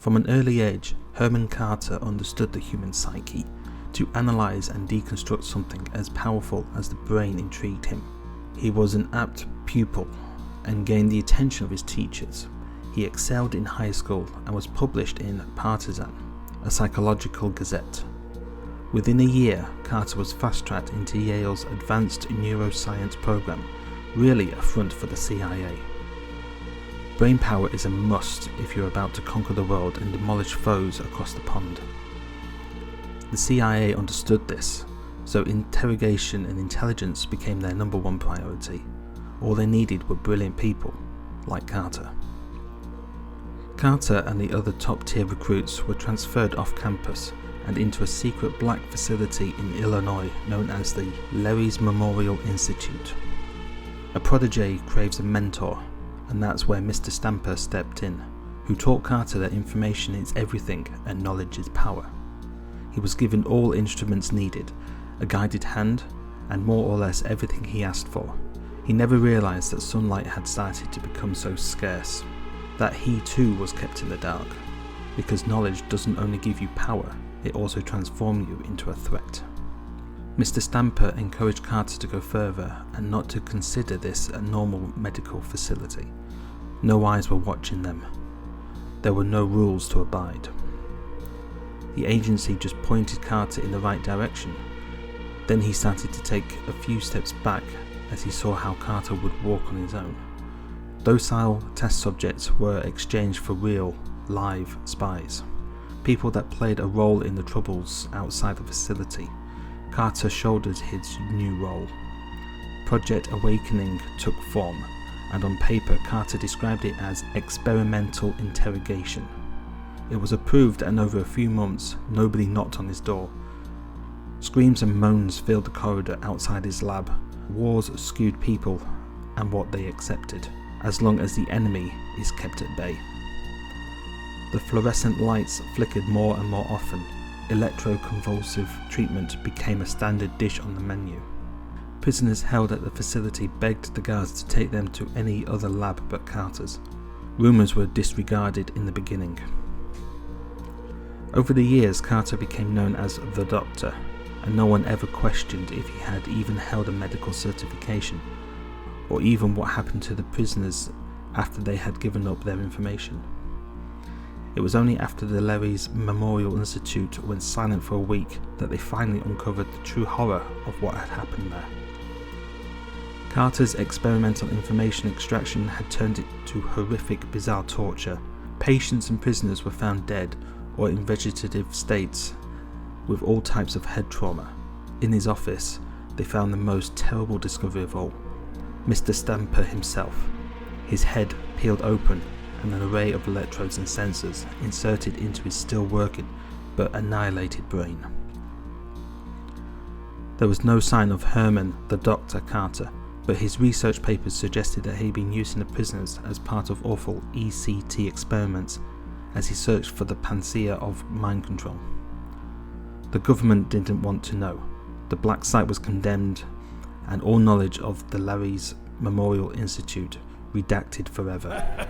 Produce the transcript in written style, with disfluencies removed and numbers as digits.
From an early age, Herman Carter understood the human psyche. To analyze and deconstruct something as powerful as the brain intrigued him. He was an apt pupil and gained the attention of his teachers. He excelled in high school and was published in Partisan, a psychological gazette. Within a year, Carter was fast-tracked into Yale's advanced neuroscience program, really a front for the CIA. Brain power is a must if you're about to conquer the world and demolish foes across the pond. The CIA understood this, so interrogation and intelligence became their number one priority. All they needed were brilliant people, like Carter. Carter and the other top-tier recruits were transferred off campus and into a secret black facility in Illinois known as the Lery's Memorial Institute. A protege craves a mentor, and that's where Mr. Stamper stepped in, who taught Carter that information is everything and knowledge is power. He was given all instruments needed, a guided hand, and more or less everything he asked for. He never realized that sunlight had started to become so scarce, that he too was kept in the dark, because knowledge doesn't only give you power, it also transforms you into a threat. Mr. Stamper encouraged Carter to go further and not to consider this a normal medical facility. No eyes were watching them. There were no rules to abide. The agency just pointed Carter in the right direction. Then he started to take a few steps back as he saw how Carter would walk on his own. Docile test subjects were exchanged for real, live spies. People that played a role in the troubles outside the facility. Carter shouldered his new role. Project Awakening took form, and on paper Carter described it as experimental interrogation. It was approved, and over a few months nobody knocked on his door. Screams and moans filled the corridor outside his lab. Wars skewed people and what they accepted, as long as the enemy is kept at bay. The fluorescent lights flickered more and more often. Electroconvulsive treatment became a standard dish on the menu. Prisoners held at the facility begged the guards to take them to any other lab but Carter's. Rumours were disregarded in the beginning. Over the years, Carter became known as the Doctor, and no one ever questioned if he had even held a medical certification, or even what happened to the prisoners after they had given up their information. It was only after the Lery's Memorial Institute went silent for a week that they finally uncovered the true horror of what had happened there. Carter's experimental information extraction had turned it to horrific, bizarre torture. Patients and prisoners were found dead or in vegetative states with all types of head trauma. In his office, they found the most terrible discovery of all. Mr. Stamper himself, his head peeled open and an array of electrodes and sensors inserted into his still working but annihilated brain. There was no sign of Herman the Dr. Carter, but his research papers suggested that he had been using the prisoners as part of awful ECT experiments as he searched for the panacea of mind control. The government didn't want to know. The black site was condemned, and all knowledge of the Lery's Memorial Institute redacted forever.